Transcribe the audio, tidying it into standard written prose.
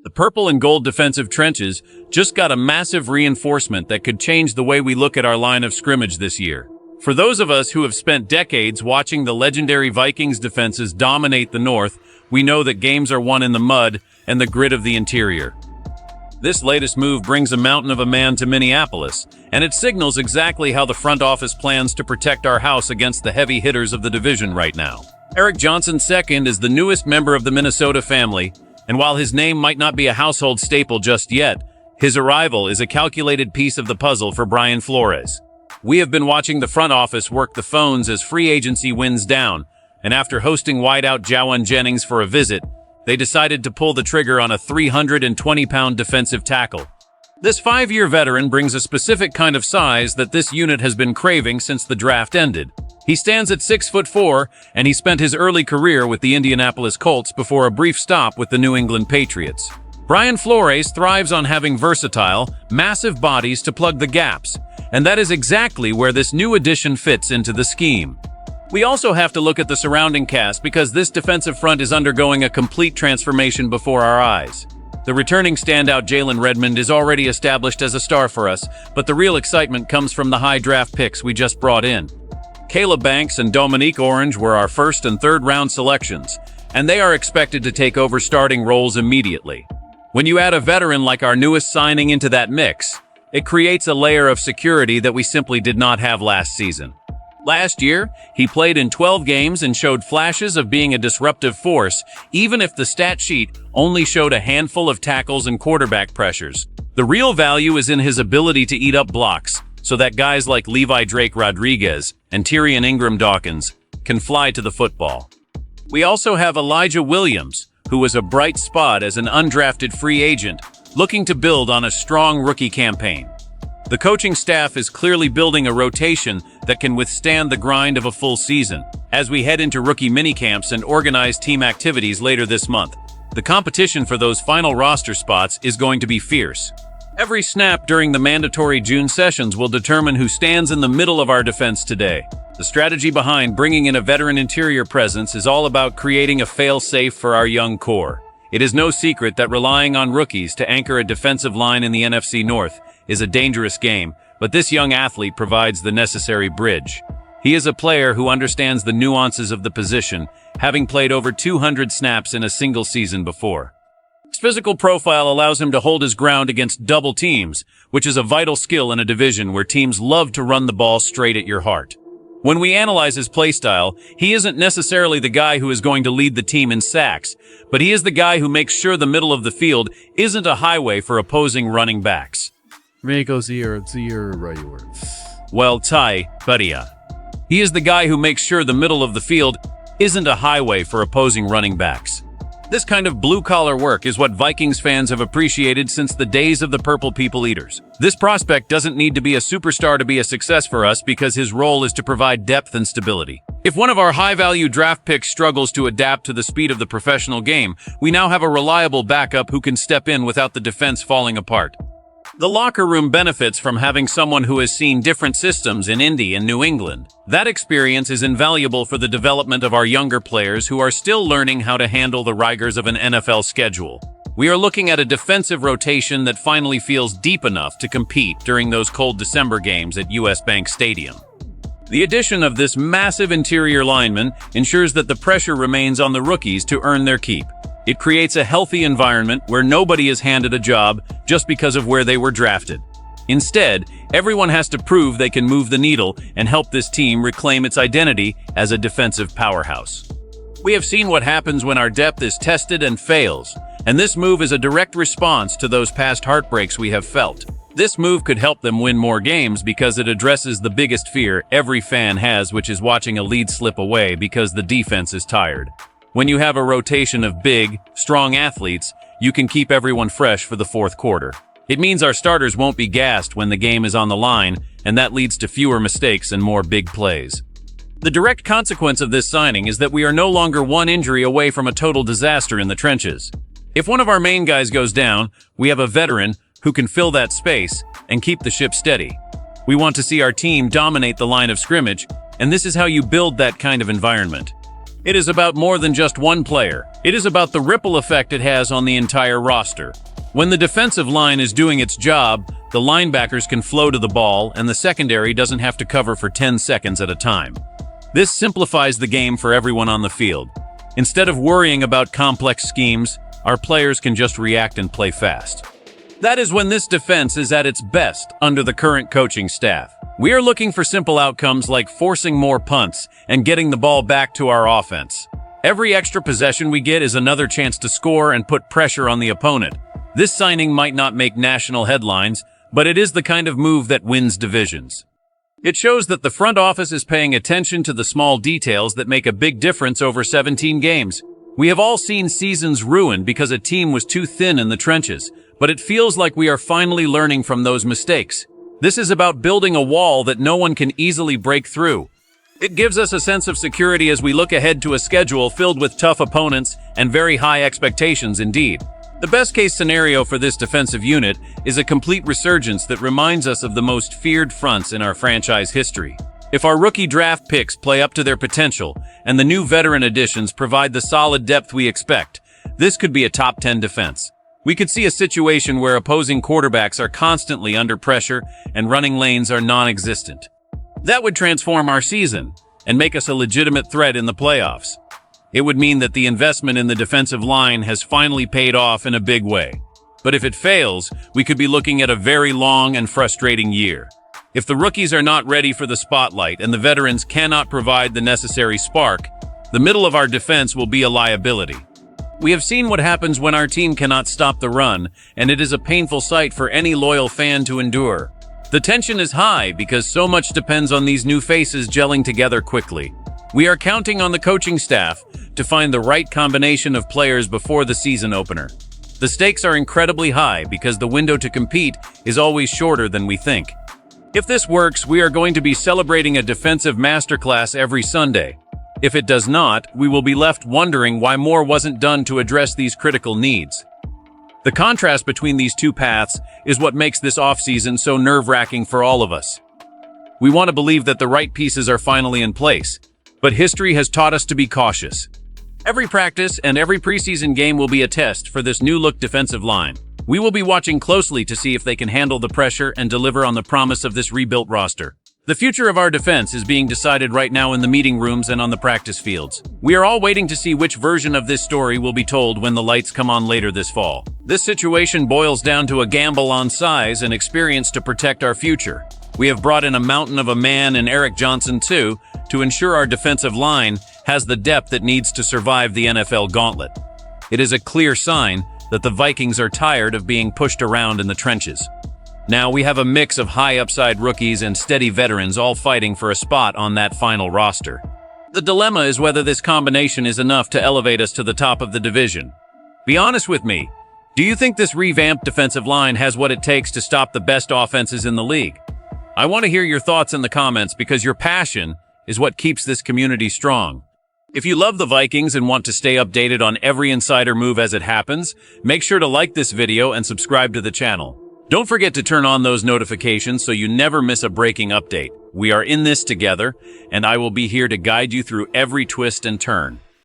The purple and gold defensive trenches just got a massive reinforcement that could change the way we look at our line of scrimmage this year. For those of us who have spent decades watching the legendary Vikings defenses dominate the North, we know that games are won in the mud and the grit of the interior. This latest move brings a mountain of a man to Minneapolis, and it signals exactly how the front office plans to protect our house against the heavy hitters of the division right now. Eric Johnson II is the newest member of the Minnesota family, and while his name might not be a household staple just yet, his arrival is a calculated piece of the puzzle for Brian Flores. We have been watching the front office work the phones as free agency winds down, and after hosting wideout Jawan Jennings for a visit, they decided to pull the trigger on a 320-pound defensive tackle. This 5-year veteran brings a specific kind of size that this unit has been craving since the draft ended. He stands at 6'4", and he spent his early career with the Indianapolis Colts before a brief stop with the New England Patriots. Brian Flores thrives on having versatile, massive bodies to plug the gaps, and that is exactly where this new addition fits into the scheme. We also have to look at the surrounding cast because this defensive front is undergoing a complete transformation before our eyes. The returning standout Jalen Redmond is already established as a star for us, but the real excitement comes from the high draft picks we just brought in. Caleb Banks and Dominique Orange were our first and third round selections, and they are expected to take over starting roles immediately. When you add a veteran like our newest signing into that mix, it creates a layer of security that we simply did not have last season. Last year, he played in 12 games and showed flashes of being a disruptive force, even if the stat sheet only showed a handful of tackles and quarterback pressures. The real value is in his ability to eat up blocks, so that guys like Levi Drake Rodriguez and Tyrion Ingram Dawkins can fly to the football. We also have Elijah Williams, who was a bright spot as an undrafted free agent, looking to build on a strong rookie campaign. The coaching staff is clearly building a rotation that can withstand the grind of a full season. As we head into rookie minicamps and organized team activities later this month, the competition for those final roster spots is going to be fierce. Every snap during the mandatory June sessions will determine who stands in the middle of our defense today. The strategy behind bringing in a veteran interior presence is all about creating a fail-safe for our young core. It is no secret that relying on rookies to anchor a defensive line in the NFC North is a dangerous game, but this young athlete provides the necessary bridge. He is a player who understands the nuances of the position, having played over 200 snaps in a single season before. His physical profile allows him to hold his ground against double teams, which is a vital skill in a division where teams love to run the ball straight at your heart. When we analyze his playstyle, he isn't necessarily the guy who is going to lead the team in sacks, but he is the guy who makes sure the middle of the field isn't a highway for opposing running backs. Well, Ty, Badia. He is the guy who makes sure the middle of the field isn't a highway for opposing running backs. This kind of blue-collar work is what Vikings fans have appreciated since the days of the Purple People Eaters. This prospect doesn't need to be a superstar to be a success for us because his role is to provide depth and stability. If one of our high-value draft picks struggles to adapt to the speed of the professional game, we now have a reliable backup who can step in without the defense falling apart. The locker room benefits from having someone who has seen different systems in Indy and New England. That experience is invaluable for the development of our younger players who are still learning how to handle the rigors of an NFL schedule. We are looking at a defensive rotation that finally feels deep enough to compete during those cold December games at US Bank Stadium. The addition of this massive interior lineman ensures that the pressure remains on the rookies to earn their keep. It creates a healthy environment where nobody is handed a job just because of where they were drafted. Instead, everyone has to prove they can move the needle and help this team reclaim its identity as a defensive powerhouse. We have seen what happens when our depth is tested and fails, and this move is a direct response to those past heartbreaks we have felt. This move could help them win more games because it addresses the biggest fear every fan has, which is watching a lead slip away because the defense is tired. When you have a rotation of big, strong athletes, you can keep everyone fresh for the fourth quarter. It means our starters won't be gassed when the game is on the line, and that leads to fewer mistakes and more big plays. The direct consequence of this signing is that we are no longer one injury away from a total disaster in the trenches. If one of our main guys goes down, we have a veteran who can fill that space and keep the ship steady. We want to see our team dominate the line of scrimmage, and this is how you build that kind of environment. It is about more than just one player. It is about the ripple effect it has on the entire roster. When the defensive line is doing its job, the linebackers can flow to the ball and the secondary doesn't have to cover for 10 seconds at a time. This simplifies the game for everyone on the field. Instead of worrying about complex schemes, our players can just react and play fast. That is when this defense is at its best under the current coaching staff. We are looking for simple outcomes like forcing more punts and getting the ball back to our offense. Every extra possession we get is another chance to score and put pressure on the opponent. This signing might not make national headlines, but it is the kind of move that wins divisions. It shows that the front office is paying attention to the small details that make a big difference over 17 games. We have all seen seasons ruined because a team was too thin in the trenches, but it feels like we are finally learning from those mistakes. This is about building a wall that no one can easily break through. It gives us a sense of security as we look ahead to a schedule filled with tough opponents and very high expectations indeed. The best-case scenario for this defensive unit is a complete resurgence that reminds us of the most feared fronts in our franchise history. If our rookie draft picks play up to their potential and the new veteran additions provide the solid depth we expect, this could be a top 10 defense. We could see a situation where opposing quarterbacks are constantly under pressure and running lanes are non-existent. That would transform our season and make us a legitimate threat in the playoffs. It would mean that the investment in the defensive line has finally paid off in a big way. But if it fails, we could be looking at a very long and frustrating year. If the rookies are not ready for the spotlight and the veterans cannot provide the necessary spark, the middle of our defense will be a liability. We have seen what happens when our team cannot stop the run, and it is a painful sight for any loyal fan to endure. The tension is high because so much depends on these new faces gelling together quickly. We are counting on the coaching staff to find the right combination of players before the season opener. The stakes are incredibly high because the window to compete is always shorter than we think. If this works, we are going to be celebrating a defensive masterclass every Sunday. If it does not, we will be left wondering why more wasn't done to address these critical needs. The contrast between these two paths is what makes this offseason so nerve-wracking for all of us. We want to believe that the right pieces are finally in place, but history has taught us to be cautious. Every practice and every preseason game will be a test for this new-look defensive line. We will be watching closely to see if they can handle the pressure and deliver on the promise of this rebuilt roster. The future of our defense is being decided right now in the meeting rooms and on the practice fields. We are all waiting to see which version of this story will be told when the lights come on later this fall. This situation boils down to a gamble on size and experience to protect our future. We have brought in a mountain of a man in Eric Johnson, too, to ensure our defensive line has the depth it needs to survive the NFL gauntlet. It is a clear sign that the Vikings are tired of being pushed around in the trenches. Now we have a mix of high-upside rookies and steady veterans all fighting for a spot on that final roster. The dilemma is whether this combination is enough to elevate us to the top of the division. Be honest with me. Do you think this revamped defensive line has what it takes to stop the best offenses in the league? I want to hear your thoughts in the comments because your passion is what keeps this community strong. If you love the Vikings and want to stay updated on every insider move as it happens, make sure to like this video and subscribe to the channel. Don't forget to turn on those notifications so you never miss a breaking update. We are in this together, and I will be here to guide you through every twist and turn.